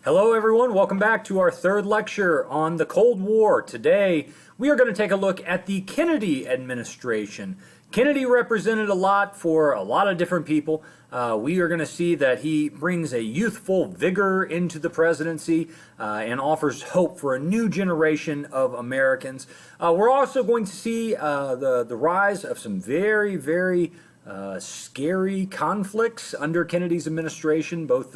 Hello everyone, welcome back to our third lecture on the Cold War. Today we are going to take a look at the Kennedy administration. Kennedy represented a lot for a lot of different people. We are going to see that he brings a youthful vigor into the presidency and offers hope for a new generation of Americans. We're also going to see the rise of some very scary conflicts under Kennedy's administration, both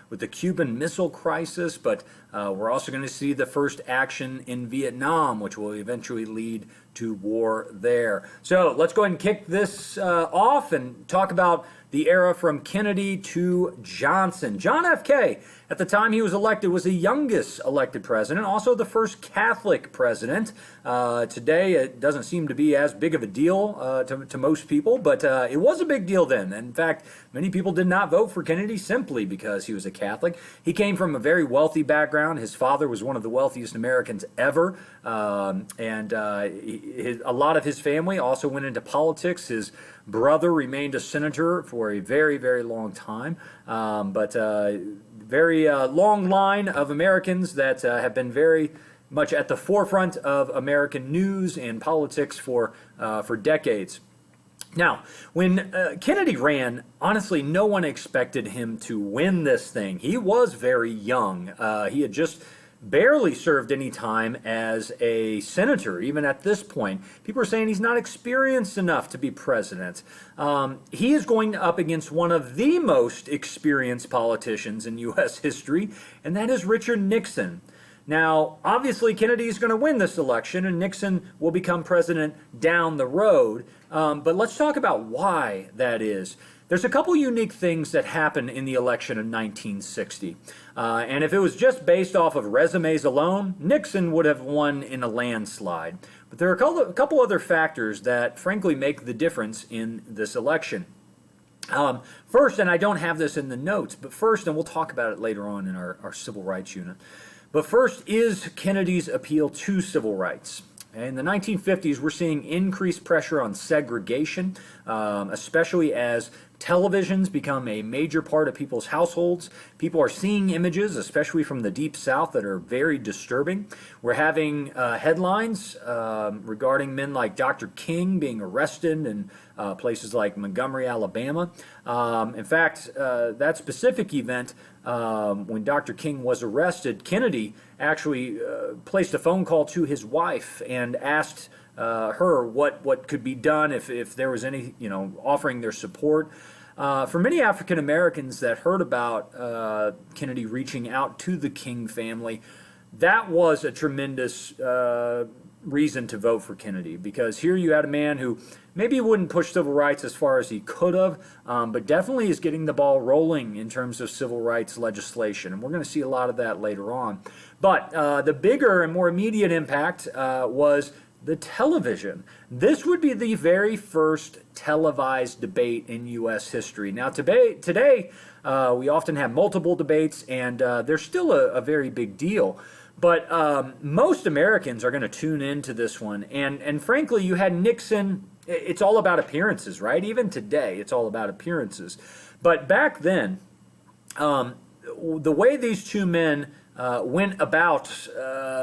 with the Cuban Missile Crisis, but we're also going to see the first action in Vietnam, which will eventually lead to war there. So let's go ahead and kick this off and talk about the era from Kennedy to Johnson. John F. K., at the time he was elected, was the youngest elected president, also the first Catholic president. Today it doesn't seem to be as big of a deal to most people, but it was a big deal then. In fact, many people did not vote for Kennedy simply because he was a Catholic. He came from a very wealthy background. His father was one of the wealthiest Americans ever, and a lot of his family also went into politics. His brother remained a senator for a very long time, but very long line of Americans that have been very much at the forefront of American news and politics for decades. Now, when Kennedy ran, honestly, no one expected him to win this thing. He was very young. He had just barely served any time as a senator, even at this point. People are saying he's not experienced enough to be president. He is going up against one of the most experienced politicians in U.S. history, and that is Richard Nixon. Now, obviously, Kennedy is going to win this election, and Nixon will become president down the road. But let's talk about why that is. There's a couple unique things that happened in the election of 1960. And if it was just based off of resumes alone, Nixon would have won in a landslide. But there are a couple other factors that, frankly, make the difference in this election. First, and I don't have this in the notes, but first, and we'll talk about it later on in our civil rights unit, but first is Kennedy's appeal to civil rights. In the 1950s, we're seeing increased pressure on segregation, especially as televisions become a major part of people's households. People are seeing images, especially from the Deep South, that are very disturbing. We're having headlines regarding men like Dr. King being arrested in places like Montgomery, Alabama. In fact, that specific event, when Dr. King was arrested, Kennedy actually placed a phone call to his wife and asked her what could be done if there was any, offering their support. For many African Americans that heard about Kennedy reaching out to the King family, that was a tremendous reason to vote for Kennedy, because here you had a man who maybe wouldn't push civil rights as far as he could have, but definitely is getting the ball rolling in terms of civil rights legislation, and we're going to see a lot of that later on. But the bigger and more immediate impact was the television. This would be the very first televised debate in U.S. history. Now, today we often have multiple debates, and they're still a very big deal. But most Americans are going to tune into this one. And frankly, you had Nixon. It's all about appearances, right? Even today, it's all about appearances. But back then, the way these two men went about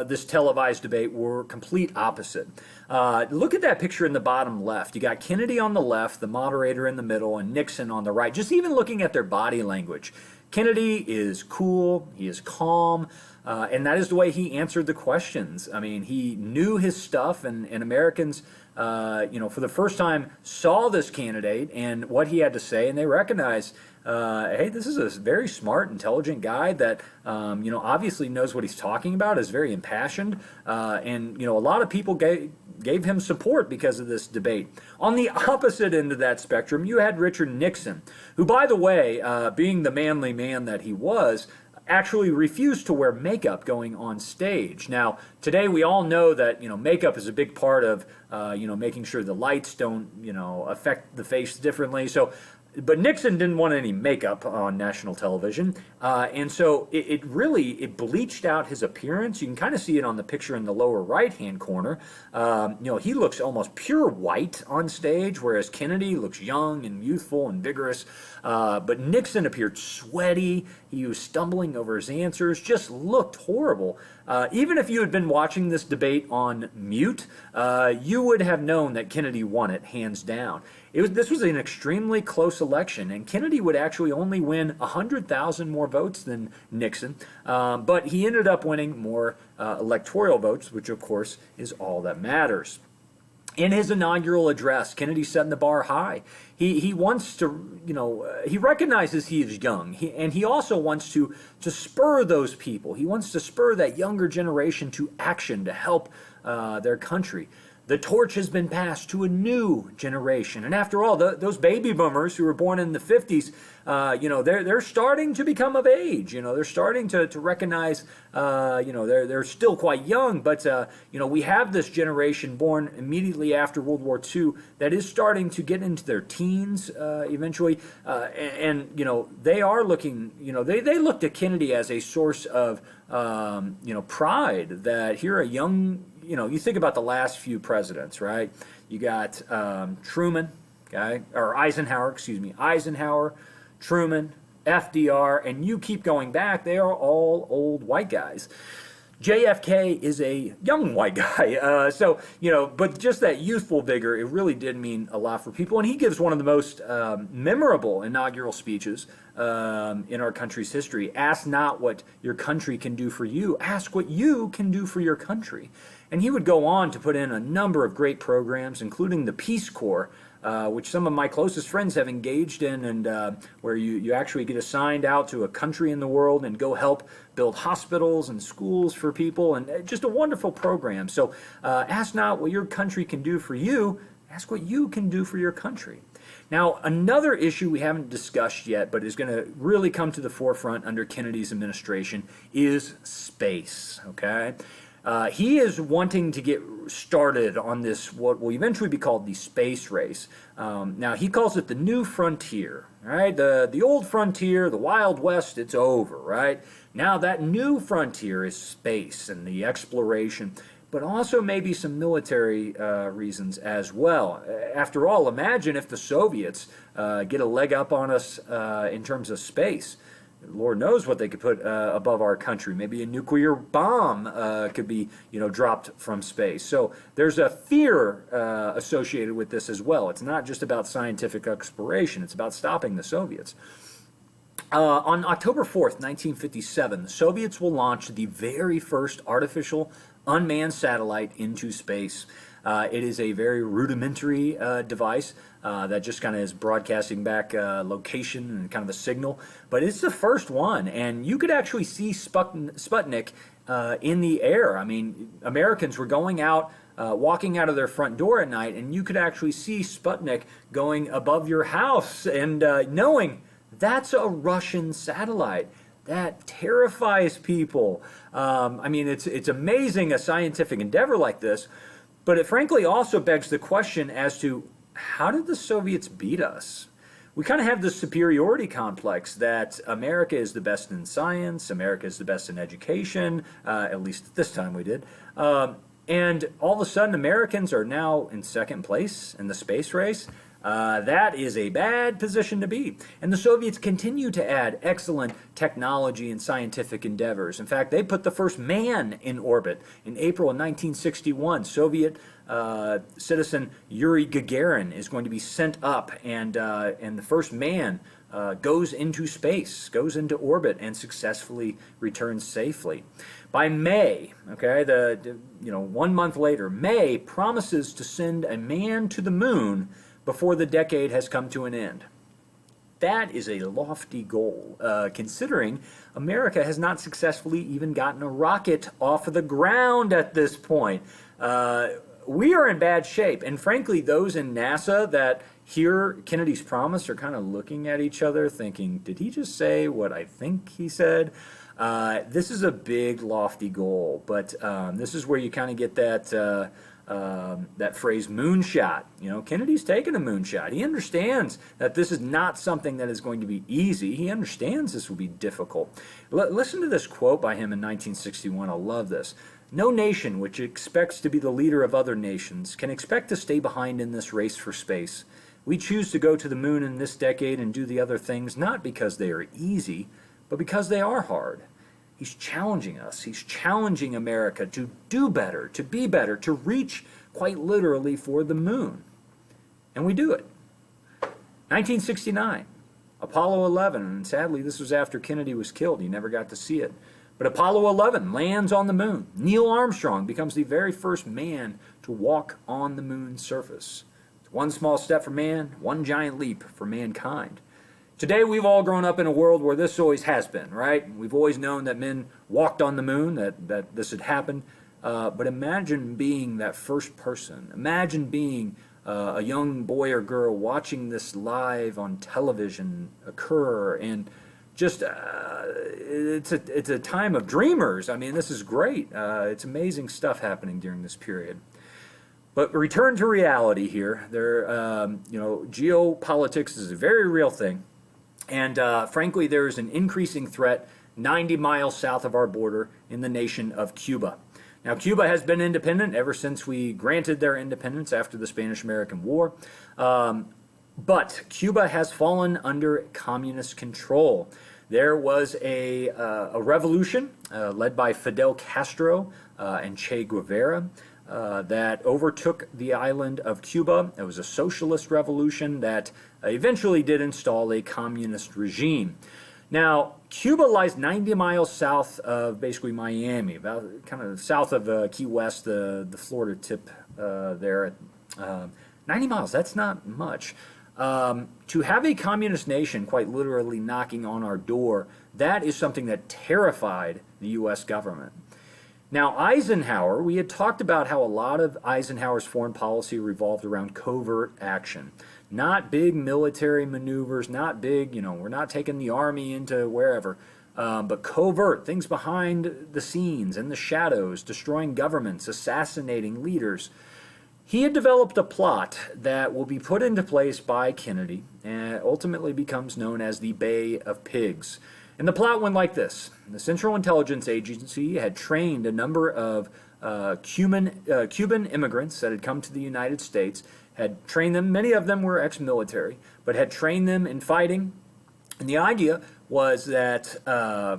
this televised debate were complete opposite. Look at that picture in the bottom left. You got Kennedy on the left, the moderator in the middle, and Nixon on the right. Just even looking at their body language. Kennedy is cool, he is calm, and that is the way he answered the questions. I mean, he knew his stuff, and Americans, for the first time saw this candidate and what he had to say, and they recognized, hey, this is a very smart, intelligent guy that, obviously knows what he's talking about, is very impassioned, and, a lot of people gave him support because of this debate. On the opposite end of that spectrum, you had Richard Nixon, who, by the way, being the manly man that he was, actually refused to wear makeup going on stage. Now, today we all know that, makeup is a big part of, making sure the lights don't, affect the face differently. So, but Nixon didn't want any makeup on national television, and so it really bleached out his appearance. You can kind of see it on the picture in the lower right-hand corner. He looks almost pure white on stage, whereas Kennedy looks young and youthful and vigorous. But Nixon appeared sweaty He was stumbling over his answers, just looked horrible. Even if you had been watching this debate on mute, you would have known that Kennedy won it hands down. This was an extremely close election, and Kennedy would actually only win 100,000 more votes than Nixon, but he ended up winning more electoral votes, which of course is all that matters. In his inaugural address, Kennedy setting the bar high. He wants to, he recognizes he is young, and he also wants to spur those people. He wants to spur that younger generation to action to help their country. The torch has been passed to a new generation. And after all, those baby boomers who were born in the 50s, they're starting to become of age. They're starting to recognize, they're still quite young, but, we have this generation born immediately after World War II that is starting to get into their teens eventually. They are looking, they looked at Kennedy as a source of, pride that here a young, you think about the last few presidents, right? You got Truman, or Eisenhower, Truman, FDR, and you keep going back, they are all old white guys. JFK is a young white guy, but just that youthful vigor, it really did mean a lot for people. And he gives one of the most memorable inaugural speeches in our country's history. Ask not what your country can do for you, ask what you can do for your country. And he would go on to put in a number of great programs, including the Peace Corps, which some of my closest friends have engaged in, and where you actually get assigned out to a country in the world and go help build hospitals and schools for people, and just a wonderful program. So ask not what your country can do for you, ask what you can do for your country. Now, another issue we haven't discussed yet, but is going to really come to the forefront under Kennedy's administration, is space, okay? He is wanting to get started on this, what will eventually be called the space race. Now, he calls it the new frontier, right? The old frontier, the Wild West, it's over, right? Now, that new frontier is space and the exploration, but also maybe some military reasons as well. After all, imagine if the Soviets get a leg up on us in terms of space. Lord knows what they could put above our country. Maybe a nuclear bomb could be, dropped from space. So there's a fear associated with this as well. It's not just about scientific exploration. It's about stopping the Soviets. On October 4th, 1957, the Soviets will launch the very first artificial unmanned satellite into space. It is a very rudimentary device that just kind of is broadcasting back location and kind of a signal. But it's the first one, and you could actually see Sputnik in the air. I mean, Americans were going out, walking out of their front door at night, and you could actually see Sputnik going above your house, and knowing that's a Russian satellite. That terrifies people. It's amazing a scientific endeavor like this. But it frankly also begs the question as to how did the Soviets beat us? We kind of have this superiority complex that America is the best in science, America is the best in education, at least at this time we did. And all of a sudden Americans are now in second place in the space race. That is a bad position to be. And the Soviets continue to add excellent technology and scientific endeavors. In fact, they put the first man in orbit in April of 1961. Soviet citizen Yuri Gagarin is going to be sent up, and the first man goes into space, goes into orbit, and successfully returns safely. By May, 1 month later, May promises to send a man to the moon before the decade has come to an end. That is a lofty goal, considering America has not successfully even gotten a rocket off of the ground at this point. We are in bad shape, and frankly, those in NASA that hear Kennedy's promise are kind of looking at each other thinking, did he just say what I think he said? This is a big, lofty goal, but this is where you kind of get that that phrase moonshot. Kennedy's taken a moonshot. He understands that this is not something that is going to be easy. He understands this will be difficult. Listen to this quote by him in 1961. I love this. No nation which expects to be the leader of other nations can expect to stay behind in this race for space. We choose to go to the moon in this decade and do the other things not because they are easy, but because they are hard. He's challenging us. He's challenging America to do better, to be better, to reach quite literally for the moon. And we do it. 1969, Apollo 11, and sadly this was after Kennedy was killed. He never got to see it. But Apollo 11 lands on the moon. Neil Armstrong becomes the very first man to walk on the moon's surface. It's one small step for man, one giant leap for mankind. Today we've all grown up in a world where this always has been, right? We've always known that men walked on the moon, that this had happened. But imagine being that first person. Imagine being a young boy or girl watching this live on television occur, and just it's a time of dreamers. I mean, this is great. It's amazing stuff happening during this period. But return to reality here. Geopolitics is a very real thing. And frankly, there is an increasing threat 90 miles south of our border in the nation of Cuba. Now, Cuba has been independent ever since we granted their independence after the Spanish-American War. But Cuba has fallen under communist control. There was a revolution led by Fidel Castro and Che Guevara that overtook the island of Cuba. It was a socialist revolution that eventually did install a communist regime. Now, Cuba lies 90 miles south of basically Miami, about kind of south of Key West, the Florida tip there. 90 miles, that's not much. To have a communist nation quite literally knocking on our door, that is something that terrified the U.S. government. Now, Eisenhower, we had talked about how a lot of Eisenhower's foreign policy revolved around covert action. Not big military maneuvers, not big, we're not taking the army into wherever, but covert, things behind the scenes, in the shadows, destroying governments, assassinating leaders. He had developed a plot that will be put into place by Kennedy and ultimately becomes known as the Bay of Pigs. And the plot went like this. The Central Intelligence Agency had trained a number of Cuban immigrants that had come to the United States, had trained them, many of them were ex-military, but had trained them in fighting. And the idea was that,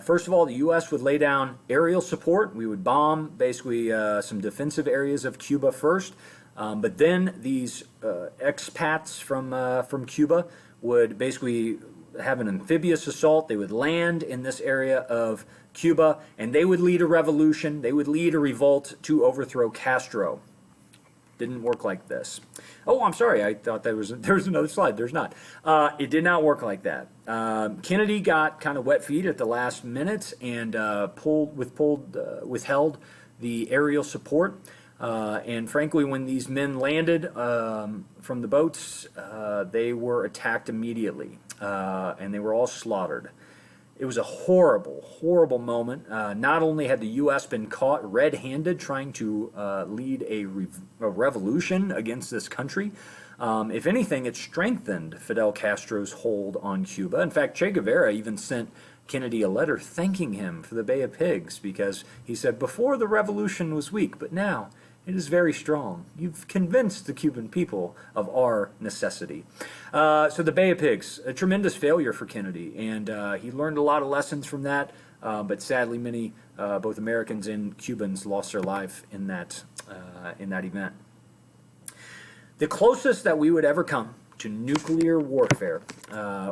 first of all, the U.S. would lay down aerial support. We would bomb basically some defensive areas of Cuba first. But then these expats from Cuba would basically have an amphibious assault. They would land in this area of Cuba, and they would lead a revolution. They would lead a revolt to overthrow Castro. Didn't work like this. Oh, I'm sorry. I thought there was another slide. There's not. It did not work like that. Kennedy got kind of wet feet at the last minute and withheld the aerial support. And frankly, when these men landed from the boats, they were attacked immediately, and they were all slaughtered. It was a horrible, horrible moment. Not only had the U.S. been caught red-handed trying to lead a revolution against this country, if anything, it strengthened Fidel Castro's hold on Cuba. In fact, Che Guevara even sent Kennedy a letter thanking him for the Bay of Pigs because he said, before the revolution was weak, but now it is very strong. You've convinced the Cuban people of our necessity. So the Bay of Pigs, a tremendous failure for Kennedy, and he learned a lot of lessons from that, but sadly many, both Americans and Cubans, lost their life in that event. The closest that we would ever come to nuclear warfare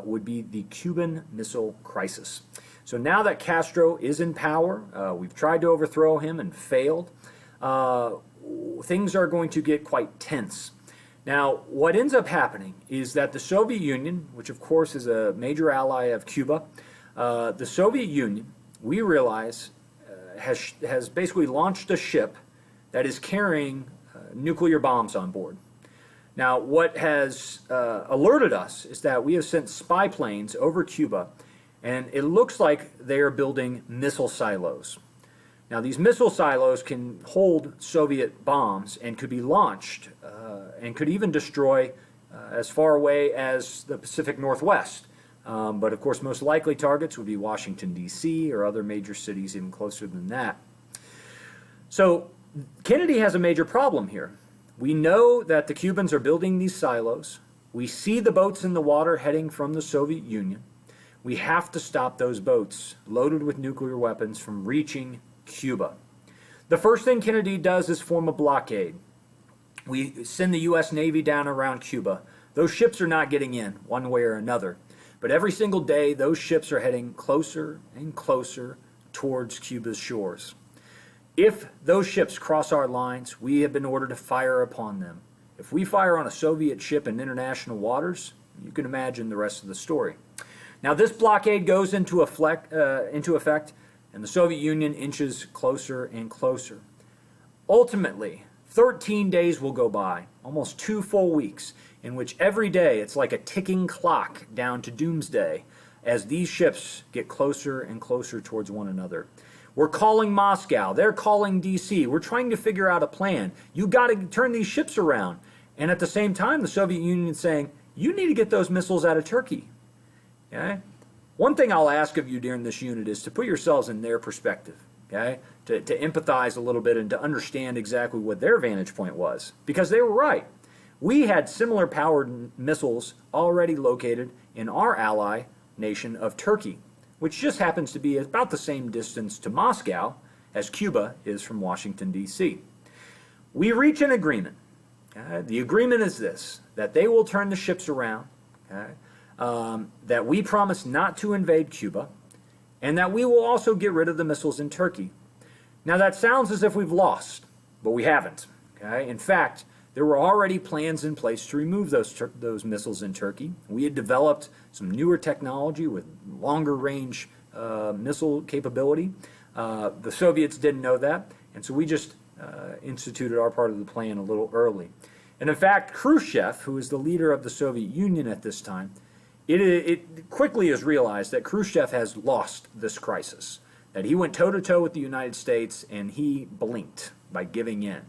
would be the Cuban Missile Crisis. So now that Castro is in power, we've tried to overthrow him and failed, things are going to get quite tense. Now, what ends up happening is that the Soviet Union, which of course is a major ally of Cuba, the Soviet Union, we realize, has basically launched a ship that is carrying nuclear bombs on board. Now, what has alerted us is that we have sent spy planes over Cuba, and it looks like they are building missile silos. Now, these missile silos can hold Soviet bombs and could be launched and could even destroy as far away as the Pacific Northwest. But, of course, most likely targets would be Washington, D.C. or other major cities even closer than that. So Kennedy has a major problem here. We know that the Cubans are building these silos. We see the boats in the water heading from the Soviet Union. We have to stop those boats loaded with nuclear weapons from reaching Cuba. The first thing Kennedy does is form a blockade. We send the U.S. Navy down around Cuba. Those ships are not getting in one way or another. But every single day, those ships are heading closer and closer towards Cuba's shores. If those ships cross our lines, we have been ordered to fire upon them. If we fire on a Soviet ship in international waters, you can imagine the rest of the story. Now, this blockade goes into effect, and the Soviet Union inches closer and closer. Ultimately, 13 days will go by, almost 2 full weeks, in which every day it's like a ticking clock down to doomsday as these ships get closer and closer towards one another. We're calling Moscow, they're calling DC, we're trying to figure out a plan. You got to turn these ships around. And at the same time, the Soviet Union is saying, you need to get those missiles out of Turkey. Okay? One thing I'll ask of you during this unit is to put yourselves in their perspective, okay? To empathize a little bit and to understand exactly what their vantage point was. Because they were right. We had similar powered missiles already located in our ally nation of Turkey, which just happens to be about the same distance to Moscow as Cuba is from Washington, D.C. We reach an agreement. The agreement is this, that they will turn the ships around, okay? That we promise not to invade Cuba, and that we will also get rid of the missiles in Turkey. Now that sounds as if we've lost, but we haven't. Okay? In fact, there were already plans in place to remove those missiles in Turkey. We had developed some newer technology with longer range missile capability. The Soviets didn't know that, and so we just instituted our part of the plan a little early. And in fact, Khrushchev, who is the leader of the Soviet Union at this time, it quickly is realized that Khrushchev has lost this crisis, that he went toe-to-toe with the United States and he blinked by giving in.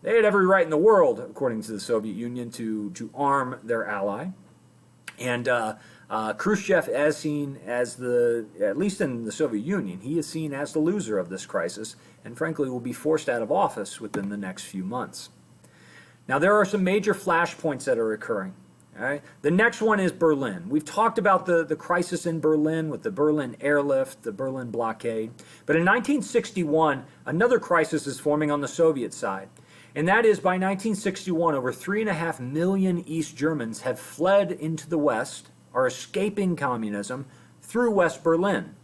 They had every right in the world, according to the Soviet Union, to arm their ally. And Khrushchev, as seen as at least in the Soviet Union, he is seen as the loser of this crisis and frankly will be forced out of office within the next few months. Now there are some major flashpoints that are occurring. Right? The next one is Berlin. We've talked about the crisis in Berlin with the Berlin airlift, the Berlin blockade. But in 1961, another crisis is forming on the Soviet side. And that is by 1961, over 3.5 million East Germans have fled into the West, are escaping communism through West Berlin.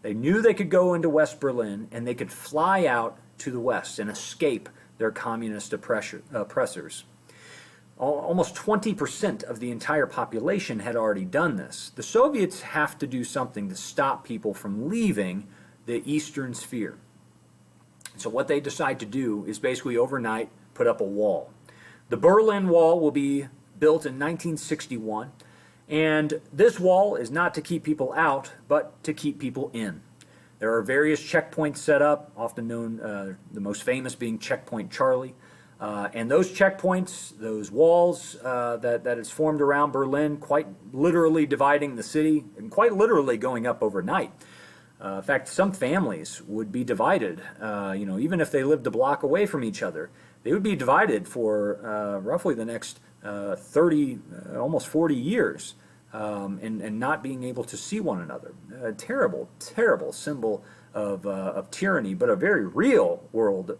They knew they could go into West Berlin and they could fly out to the West and escape their communist oppressors. Almost 20% of the entire population had already done this. The Soviets have to do something to stop people from leaving the Eastern sphere. So what they decide to do is basically overnight put up a wall. The Berlin Wall will be built in 1961, and this wall is not to keep people out, but to keep people in. There are various checkpoints set up, often known, the most famous being Checkpoint Charlie. And those checkpoints, those walls that is formed around Berlin, quite literally dividing the city and quite literally going up overnight. In fact, some families would be divided, even if they lived a block away from each other. They would be divided for roughly the next 30, almost 40 years, and not being able to see one another. A terrible, terrible symbol of tyranny, but a very real world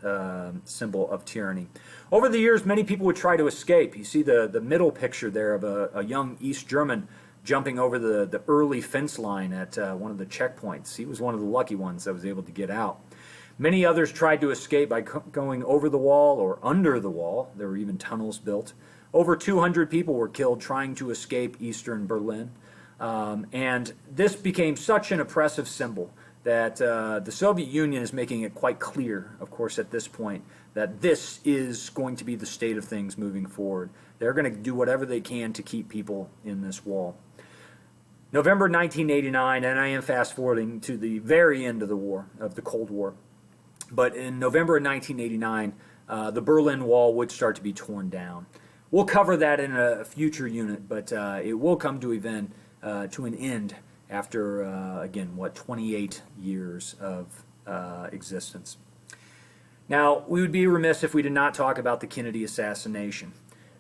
symbol of tyranny. Over the years, many people would try to escape. You see the middle picture there of a young East German jumping over the early fence line at one of the checkpoints. He was one of the lucky ones that was able to get out. Many others tried to escape by going over the wall or under the wall. There were even tunnels built. Over 200 people were killed trying to escape Eastern Berlin. And this became such an oppressive symbol that the Soviet Union is making it quite clear, of course, at this point, that this is going to be the state of things moving forward. They're going to do whatever they can to keep people in this wall. November 1989, and I am fast forwarding to the very end of the war, of the Cold War. But in November of 1989, the Berlin Wall would start to be torn down. We'll cover that in a future unit, but it will come to an end after, again, 28 years of existence. Now, we would be remiss if we did not talk about the Kennedy assassination.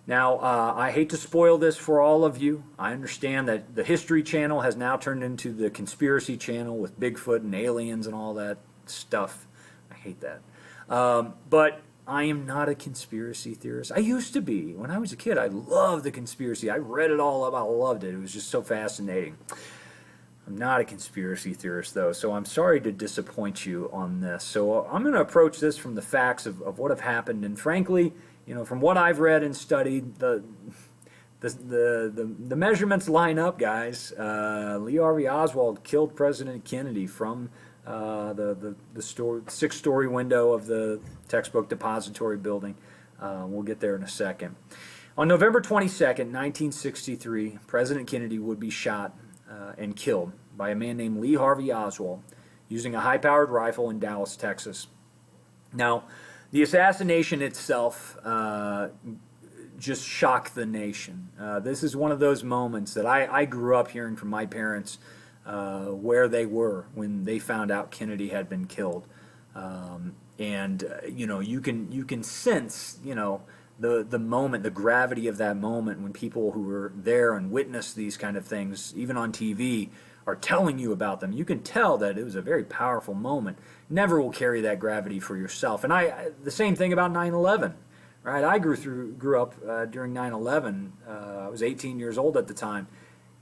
Now, I hate to spoil this for all of you. I understand that the History Channel has now turned into the Conspiracy Channel with Bigfoot and aliens and all that stuff. I hate that. But I am not a conspiracy theorist. I used to be. When I was a kid, I loved the conspiracy. I read it all up. I loved it. It was just so fascinating. I'm not a conspiracy theorist, though, so I'm sorry to disappoint you on this. So I'm going to approach this from the facts of what have happened, and frankly, you know, from what I've read and studied, the measurements line up, guys. Lee Harvey Oswald killed President Kennedy from the six-story window of the textbook depository building. We'll get there in a second. On November 22nd, 1963, President Kennedy would be shot and killed by a man named Lee Harvey Oswald using a high-powered rifle in Dallas, Texas. Now, the assassination itself just shocked the nation. This is one of those moments that I grew up hearing from my parents where they were when they found out Kennedy had been killed. You know, you can sense, you know, the moment, the gravity of that moment when people who were there and witnessed these kind of things, even on TV, are telling you about them. You can tell that it was a very powerful moment. Never will carry that gravity for yourself. And the same thing about 9/11, right? I grew up during 9/11. I was 18 years old at the time.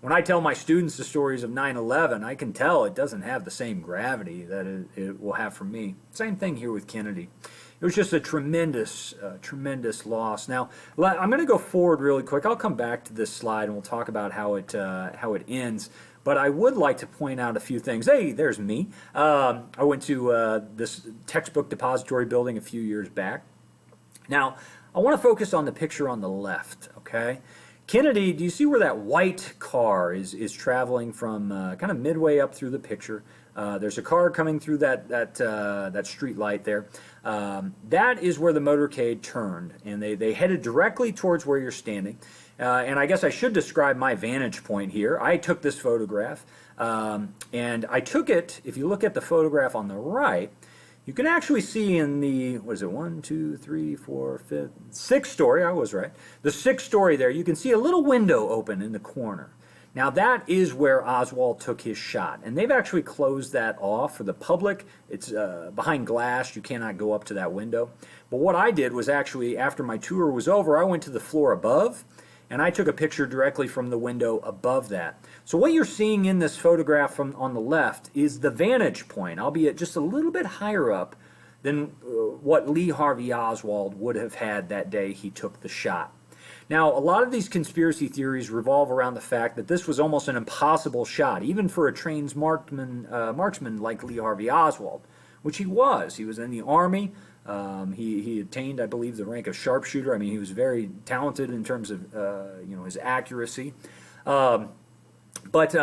When I tell my students the stories of 9/11, I can tell it doesn't have the same gravity that it will have for me. Same thing here with Kennedy. It was just a tremendous loss. Now, I'm going to go forward really quick. I'll come back to this slide and we'll talk about how it ends. But I would like to point out a few things. Hey, there's me. I went to this textbook depository building a few years back. Now, I want to focus on the picture on the left, okay? Kennedy, do you see where that white car is traveling from kind of midway up through the picture? There's a car coming through that street light there. That is where the motorcade turned, and they headed directly towards where you're standing. And I guess I should describe my vantage point here. I took this photograph, and I took it, if you look at the photograph on the right, you can actually see in the, what is it, 1, 2, 3, 4, 5, sixth story, I was right, the sixth story there, you can see a little window open in the corner. Now that is where Oswald took his shot, and they've actually closed that off for the public. It's behind glass, you cannot go up to that window. But what I did was actually, after my tour was over, I went to the floor above, and I took a picture directly from the window above that. So what you're seeing in this photograph on the left is the vantage point, albeit just a little bit higher up than what Lee Harvey Oswald would have had that day he took the shot. Now, a lot of these conspiracy theories revolve around the fact that this was almost an impossible shot, even for a trained marksman like Lee Harvey Oswald, which he was. He was in the Army. He attained, I believe, the rank of sharpshooter. I mean, he was very talented in terms of his accuracy. But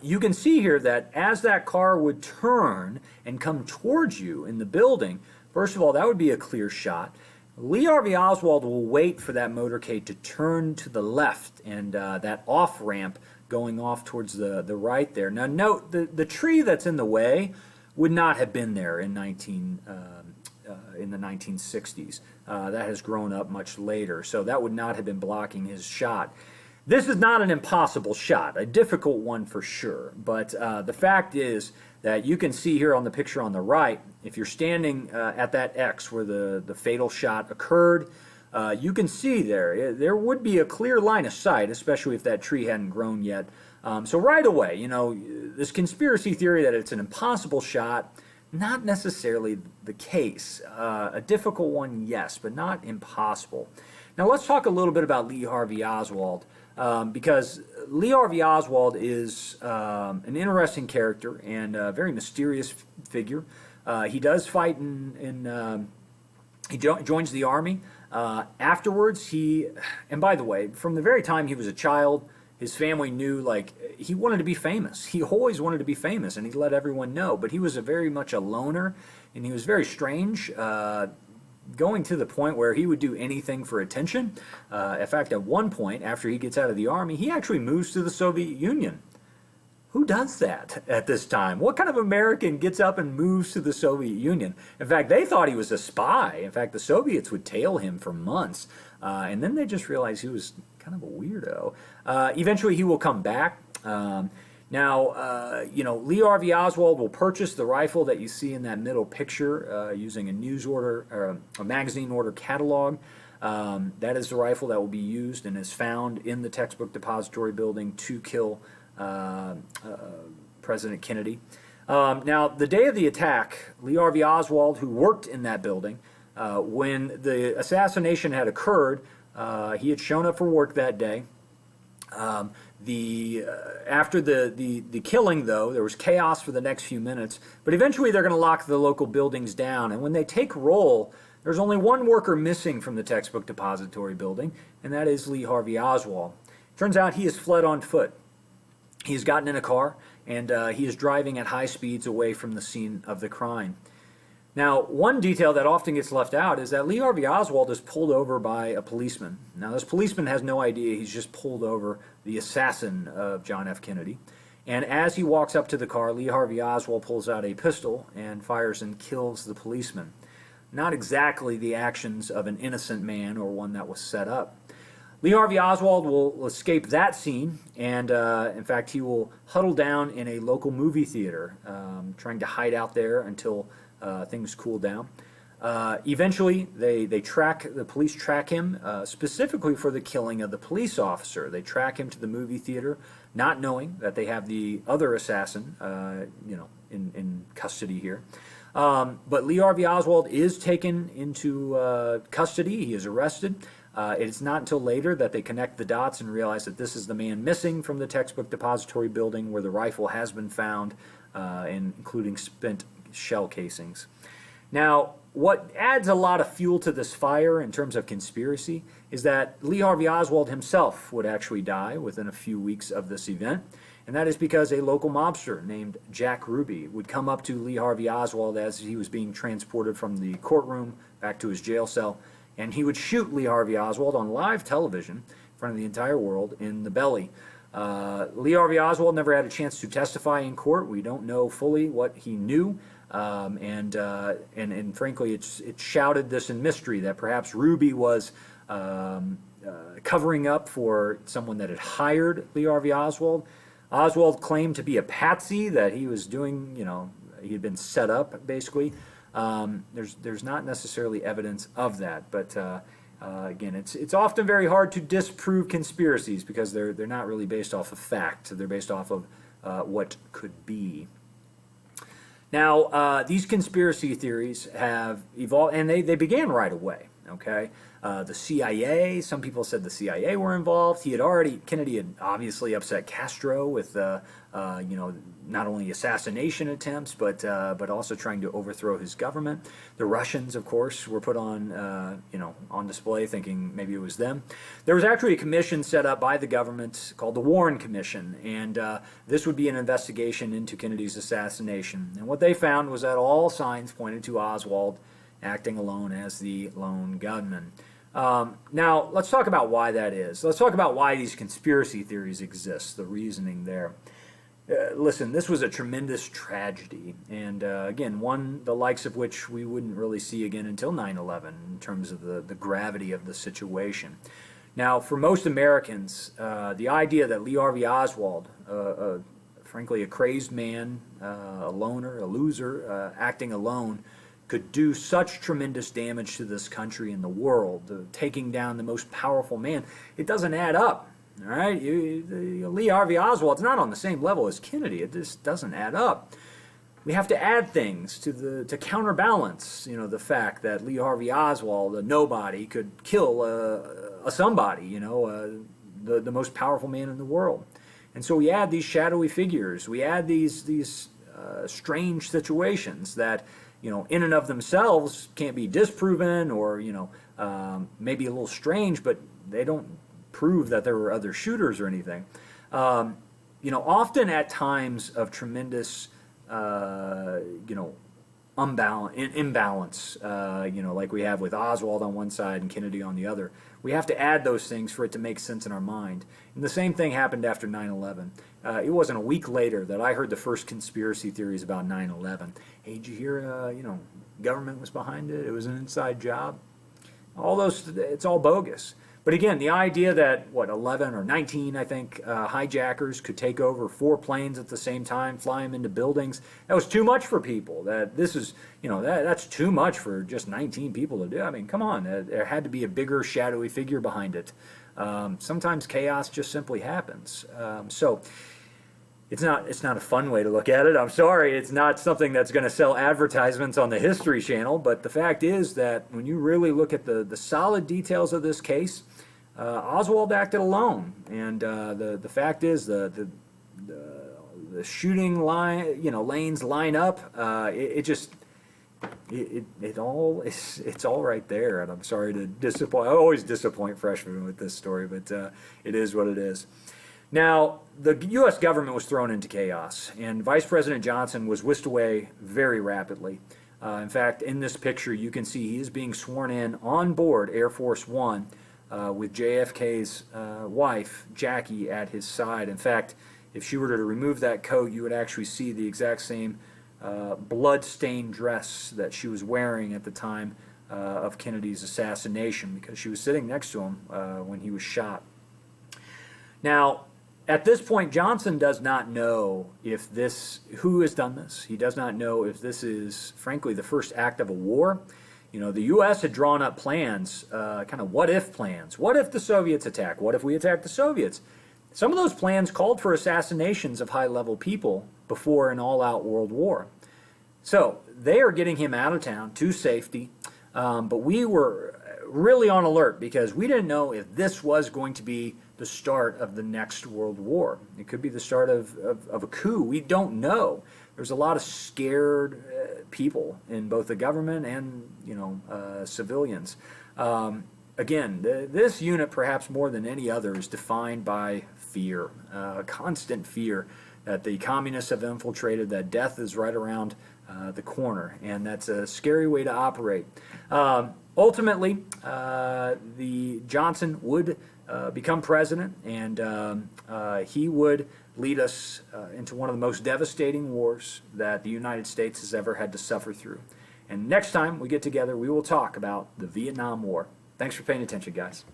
you can see here that as that car would turn and come towards you in the building, first of all, that would be a clear shot. Lee Harvey Oswald will wait for that motorcade to turn to the left and that off-ramp going off towards the right there. Now note, the tree that's in the way would not have been there in the 1960s. That has grown up much later, so that would not have been blocking his shot. This is not an impossible shot, a difficult one for sure, but the fact is that you can see here on the picture on the right, if you're standing at that X where the fatal shot occurred, you can see there would be a clear line of sight, especially if that tree hadn't grown yet. So right away, you know, this conspiracy theory that it's an impossible shot, not necessarily the case. A difficult one, yes, but not impossible. Now let's talk a little bit about Lee Harvey Oswald, because Lee Harvey Oswald is an interesting character and a very mysterious figure. He does fight he joins the Army. Afterwards, and by the way, from the very time he was a child, his family knew, like, he wanted to be famous. He always wanted to be famous, and he let everyone know. But he was very much a loner, and he was very strange, going to the point where he would do anything for attention. In fact, at one point, after he gets out of the Army, he actually moves to the Soviet Union. who does that at this time? What kind of American gets up and moves to the Soviet Union? In fact, they thought he was a spy. In fact, the Soviets would tail him for months, and then they just realized he was kind of a weirdo. Eventually, he will come back. Lee Harvey Oswald will purchase the rifle that you see in that middle picture using a news order or a magazine order catalog. That is the rifle that will be used and is found in the textbook depository building to kill President Kennedy. Now, the day of the attack, Lee Harvey Oswald, who worked in that building, when the assassination had occurred, he had shown up for work that day. After the killing, though, there was chaos for the next few minutes, but eventually they're going to lock the local buildings down, and when they take roll, there's only one worker missing from the textbook depository building, and that is Lee Harvey Oswald. Turns out he has fled on foot. He has gotten in a car, and he is driving at high speeds away from the scene of the crime. Now, one detail that often gets left out is that Lee Harvey Oswald is pulled over by a policeman. Now, this policeman has no idea he's just pulled over the assassin of John F. Kennedy. And as he walks up to the car, Lee Harvey Oswald pulls out a pistol and fires and kills the policeman. Not exactly the actions of an innocent man or one that was set up. Lee Harvey Oswald will escape that scene, and in fact, he will huddle down in a local movie theater, trying to hide out there until things cool down. Eventually, the police track him specifically for the killing of the police officer. They track him to the movie theater, not knowing that they have the other assassin, in custody here. But Lee Harvey Oswald is taken into custody. He is arrested. It's not until later that they connect the dots and realize that this is the man missing from the textbook depository building where the rifle has been found, including spent shell casings. Now, what adds a lot of fuel to this fire in terms of conspiracy is that Lee Harvey Oswald himself would actually die within a few weeks of this event, and that is because a local mobster named Jack Ruby would come up to Lee Harvey Oswald as he was being transported from the courtroom back to his jail cell, and he would shoot Lee Harvey Oswald on live television in front of the entire world in the belly. Lee Harvey Oswald never had a chance to testify in court. We don't know fully what he knew, and frankly, it shrouded this in mystery that perhaps Ruby was covering up for someone that had hired Lee Harvey Oswald. Oswald claimed to be a patsy, that he was doing, he had been set up, basically. There's not necessarily evidence of that, but again, it's often very hard to disprove conspiracies because they're not really based off of fact. They're based off of what could be. Now, these conspiracy theories have evolved, and they began right away. Okay, the CIA. Some people said the CIA were involved. Kennedy had obviously upset Castro with not only assassination attempts, but also trying to overthrow his government. The Russians, of course, were put on on display, thinking maybe it was them. There was actually a commission set up by the government called the Warren Commission, and this would be an investigation into Kennedy's assassination. And what they found was that all signs pointed to Oswald acting alone as the lone gunman. Now, let's talk about why that is. Let's talk about why these conspiracy theories exist, the reasoning there. Listen, this was a tremendous tragedy, and again, one the likes of which we wouldn't really see again until 9/11 in terms of the gravity of the situation. Now, for most Americans, the idea that Lee Harvey Oswald, frankly a crazed man, a loner, a loser, acting alone, could do such tremendous damage to this country and the world, taking down the most powerful man, it doesn't add up. All right, Lee Harvey Oswald's not on the same level as Kennedy. It just doesn't add up. We have to add things to counterbalance, the fact that Lee Harvey Oswald, a nobody, could kill a somebody, the most powerful man in the world. And so we add these shadowy figures. We add these strange situations that, in and of themselves can't be disproven or, maybe a little strange, but they don't prove that there were other shooters or anything. Often at times of tremendous, imbalance, like we have with Oswald on one side and Kennedy on the other. We have to add those things for it to make sense in our mind. And the same thing happened after 9/11. It wasn't a week later that I heard the first conspiracy theories about 9/11. Hey, did you hear, government was behind it? It was an inside job. All those, it's all bogus. But again, the idea that, 11 or 19, I think, hijackers could take over 4 planes at the same time, fly them into buildings, that was too much for people. That this is, that's too much for just 19 people to do. I mean, come on, there had to be a bigger, shadowy figure behind it. Sometimes chaos just simply happens. So it's not a fun way to look at it. I'm sorry, it's not something that's going to sell advertisements on the History Channel, but the fact is that when you really look at the solid details of this case, Oswald acted alone, and the fact is the shooting lanes line up. It's all right there, and I'm sorry to disappoint. I always disappoint freshmen with this story, but it is what it is. Now, the U.S. government was thrown into chaos, and Vice President Johnson was whisked away very rapidly. In fact, in this picture, you can see he is being sworn in on board Air Force One with JFK's wife, Jackie, at his side. In fact, if she were to remove that coat, you would actually see the exact same blood-stained dress that she was wearing at the time of Kennedy's assassination, because she was sitting next to him when he was shot. Now, at this point, Johnson does not know who has done this. He does not know if this is, frankly, the first act of a war. The U.S. had drawn up plans, kind of what-if plans. What if the Soviets attack? What if we attack the Soviets? Some of those plans called for assassinations of high-level people before an all-out world war. So they are getting him out of town to safety, but we were really on alert because we didn't know if this was going to be the start of the next world war. It could be the start of a coup. We don't know. There's a lot of scared people in both the government and civilians. Again, this unit, perhaps more than any other, is defined by fear, constant fear that the communists have infiltrated, that death is right around the corner, and that's a scary way to operate. Ultimately, the Johnson would become president, and he would lead us into one of the most devastating wars that the United States has ever had to suffer through. And next time we get together, we will talk about the Vietnam War. Thanks for paying attention, guys.